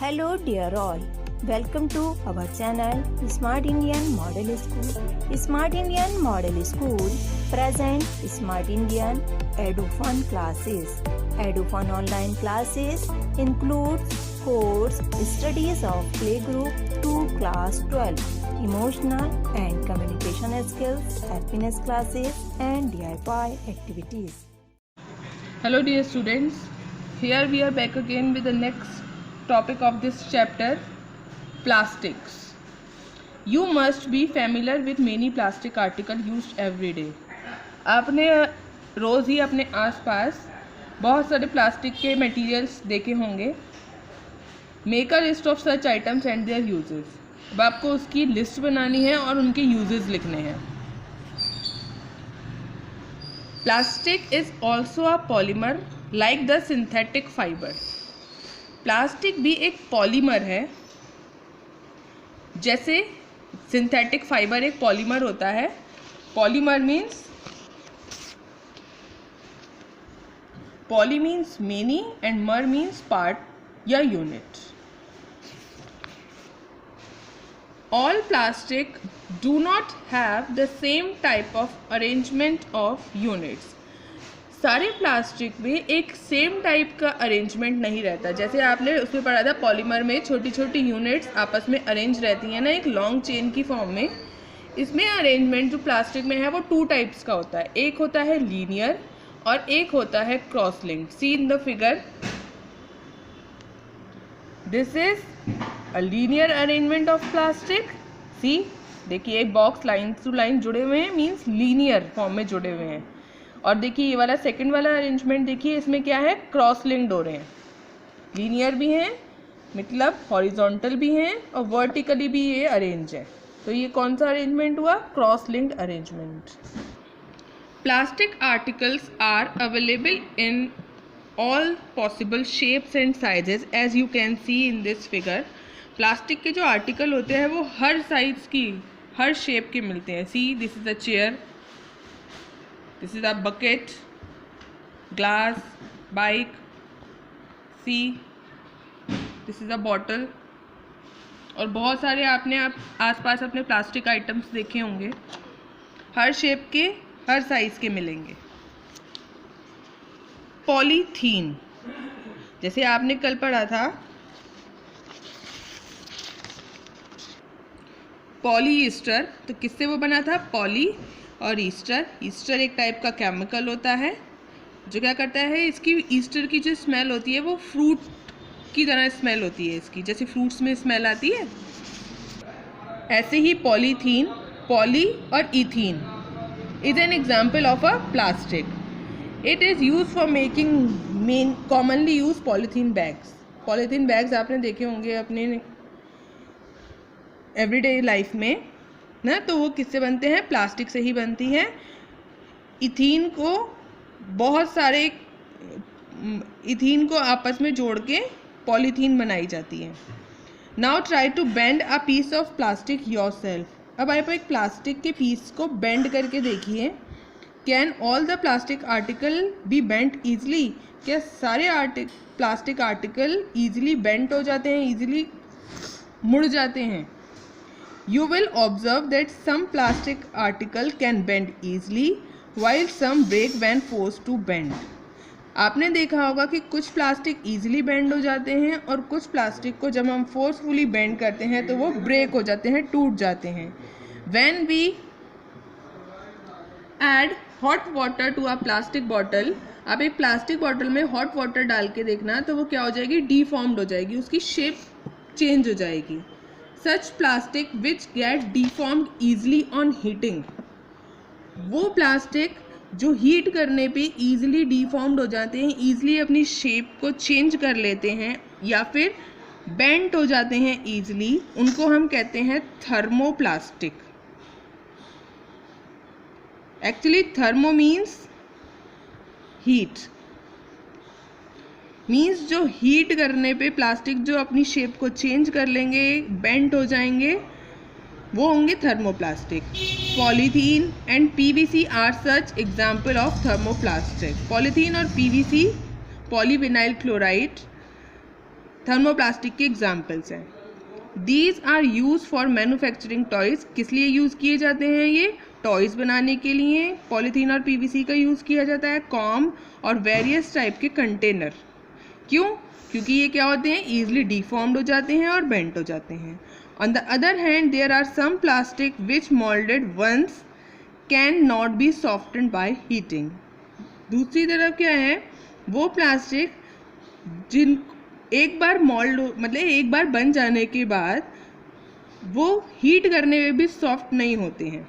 Hello dear all, welcome to our channel Smart Indian Model School. Smart Indian Model School present Smart Indian EduFun classes. EduFun online classes includes course studies of playgroup to class 12, emotional and communication skills, happiness classes and DIY activities. Hello dear students, here we are back again with the next topic of this chapter, plastics. You must be familiar with many plastic articles used every day. आपने रोज़ ही अपने आसपास बहुत सारे plastic के materials देखे होंगे. Make a list of such items and there uses. अब आपको उसकी लिस्ट बनानी है और उनके यूजेस लिखने हैं. Plastic is also a polymer like the synthetic fibre. Plastic भी एक पॉलीमर है, जैसे सिंथेटिक फाइबर एक पॉलीमर होता है. Polymer means poly means many and मर मीन्स पार्ट या unit. All plastic do not have the same type of arrangement of units. सारे प्लास्टिक में एक सेम टाइप का अरेंजमेंट नहीं रहता. जैसे आपने उसमें पढ़ा था पॉलीमर में छोटी छोटी यूनिट्स आपस में अरेंज रहती हैं ना, एक लॉन्ग चेन की फॉर्म में. इसमें अरेंजमेंट जो प्लास्टिक में है वो टू टाइप्स का होता है. एक होता है लीनियर और एक होता है cross linked. See in the figure, this is a linear arrangement of plastic. See देखिए, एक बॉक्स लाइन टू लाइन जुड़े हुए हैं, मीन्स लीनियर फॉर्म में जुड़े हुए हैं. और देखिए ये वाला सेकंड वाला अरेंजमेंट देखिए, इसमें क्या है, क्रॉस लिंक्ड हो रहे हैं. लीनियर भी हैं मतलब हॉरिजॉन्टल भी हैं और वर्टिकली भी ये अरेंज है. तो ये कौन सा अरेंजमेंट हुआ, cross linked arrangement. Plastic articles are available in all possible shapes and sizes as you can see in this figure. Plastic के जो आर्टिकल होते हैं वो हर साइज की, हर शेप के मिलते हैं. See this is a chair, this is a bucket, glass, bike. See this is a bottle. और बहुत सारे आपने आसपास अपने प्लास्टिक आइटम्स देखे होंगे, हर शेप के, हर साइज़ के मिलेंगे. पॉलीथीन, जैसे आपने कल पढ़ा था पॉलीस्टर, तो किससे वो बना था, पॉली और ईस्टर. ईस्टर एक टाइप का केमिकल होता है जो क्या करता है, इसकी ईस्टर की जो स्मेल होती है वो फ्रूट की तरह स्मेल होती है इसकी, जैसे फ्रूट्स में स्मेल आती है. ऐसे ही पॉलीथीन, पॉली और ethene is an example of a plastic. It is use for making commonly use polythene bags. Polythene bags आपने देखे होंगे अपने एवरीडे लाइफ में ना, तो वो किससे बनते हैं, प्लास्टिक से ही बनती हैं. इथीन को बहुत सारे इथीन को आपस में जोड़ के पॉलीथीन बनाई जाती है. Now try to bend a piece of plastic yourself. अब आप एक प्लास्टिक के पीस को बेंड करके देखिए. Can all the plastic article be bent easily. क्या सारे प्लास्टिक आर्टिकल ईजिली बेंट हो जाते हैं, ईजिली मुड़ जाते हैं. You will observe that some plastic article can bend easily while some break when forced to bend. आपने देखा होगा कि कुछ प्लास्टिक ईजिली बेंड हो जाते हैं और कुछ प्लास्टिक को जब हम फोर्सफुली बेंड करते हैं तो वो ब्रेक हो जाते हैं, टूट जाते हैं. When we add hot water to a plastic bottle, आप एक प्लास्टिक बॉटल में हॉट वाटर डाल के देखना तो वो क्या हो जाएगी, डीफॉर्म्ड हो जाएगी, उसकी शेप चेंज हो जाएगी. Such plastic which get deformed easily on heating. वो प्लास्टिक जो हीट करने पे easily deformed हो जाते हैं, easily अपनी शेप को चेंज कर लेते हैं या फिर बेंट हो जाते हैं easily, उनको हम कहते हैं thermoplastic. Actually thermo means heat, means जो हीट करने पे प्लास्टिक जो अपनी शेप को चेंज कर लेंगे, बेंट हो जाएंगे, वो होंगे thermoplastic. Polythene and PVC are such example of thermoplastic. Polythene और पीवीसी, पॉलीविनाइल क्लोराइड, थर्मोप्लास्टिक के एग्जाम्पल्स हैं। These are use for manufacturing toys. किस लिए यूज़ किए जाते हैं ये? टॉयज़ बनाने के लिए। पॉलीथीन और पीवीसी का यूज़ किया जाता है। कॉम और वेरियस टाइप के कंटेनर। क्यों? क्योंकि ये क्या होते हैं, ईजिली डिफॉर्म्ड हो जाते हैं और बेंट हो जाते हैं। On the other hand there are some plastic which moulded once can not be softened by heating. दूसरी तरफ क्या है, वो प्लास्टिक जिन एक बार मोल्ड मतलब एक बार बन जाने के बाद वो हीट करने में भी सॉफ्ट नहीं होते हैं,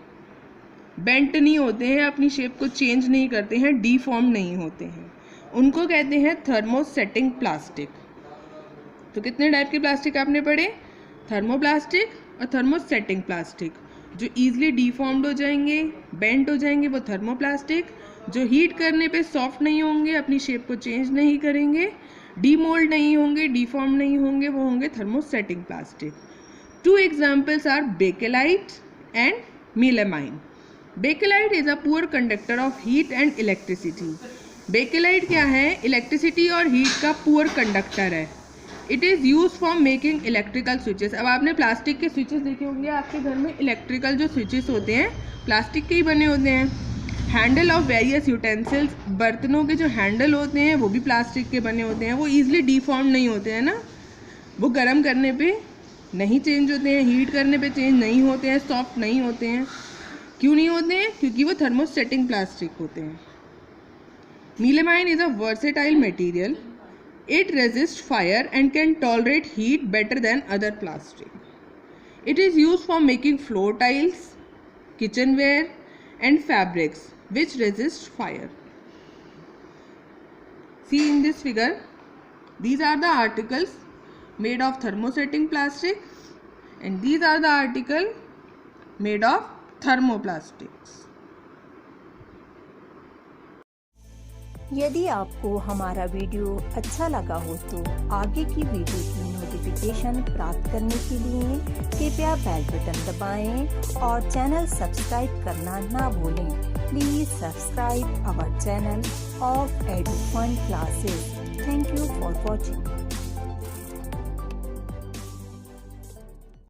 बेंट नहीं होते हैं, अपनी शेप को चेंज नहीं करते हैं, डीफॉर्म नहीं होते हैं, उनको कहते हैं थर्मोसेटिंग प्लास्टिक। तो कितने टाइप के प्लास्टिक आपने पढ़े? थर्मोप्लास्टिक और थर्मोसेटिंग प्लास्टिक। जो ईजिली डीफॉर्म्ड हो जाएंगे, बेंट हो जाएंगे, वो थर्मोप्लास्टिक। जो हीट करने पे सॉफ्ट नहीं होंगे, अपनी शेप को चेंज नहीं करेंगे, डीमोल्ड नहीं होंगे, डीफॉर्म नहीं होंगे, वो होंगे thermosetting plastic. Two examples are bakelite and melamine. Bakelite is a poor conductor of heat and electricity. Bakelite क्या है? इलेक्ट्रिसिटी और हीट का पुअर कंडक्टर है। It is use for making electrical switches. अब आपने प्लास्टिक के स्विचेस देखे होंगे, आपके घर में इलेक्ट्रिकल जो स्विचेस होते हैं प्लास्टिक के ही बने होते हैं। हैंडल ऑफ वेरियस यूटेंसिल्स, बर्तनों के जो हैंडल होते हैं वो भी प्लास्टिक के बने होते हैं, वो ईजिली डिफॉर्म नहीं होते हैं ना, वो गर्म करने पे नहीं चेंज होते हैं, हीट करने पे चेंज नहीं होते हैं, सॉफ्ट नहीं होते हैं। क्यों नहीं होते हैं? क्योंकि वो थर्मोसेटिंग प्लास्टिक होते हैं। Melamine is a versatile material. It resists fire and can tolerate heat better than other plastic. It is used for making floor tiles, kitchenware and fabrics which resist fire. See in this figure, these are the articles made of thermosetting plastic and these are the articles made of thermoplastics. यदि आपको हमारा video अच्छा लगा हो तो आगे की video की नोटिफिकेशन प्राप्त करने के लिए कृपया बेल बटन दबाएं और चैनल सब्सक्राइब करना ना भूलें। Please subscribe our channel of Edufun classes. Thank you for watching.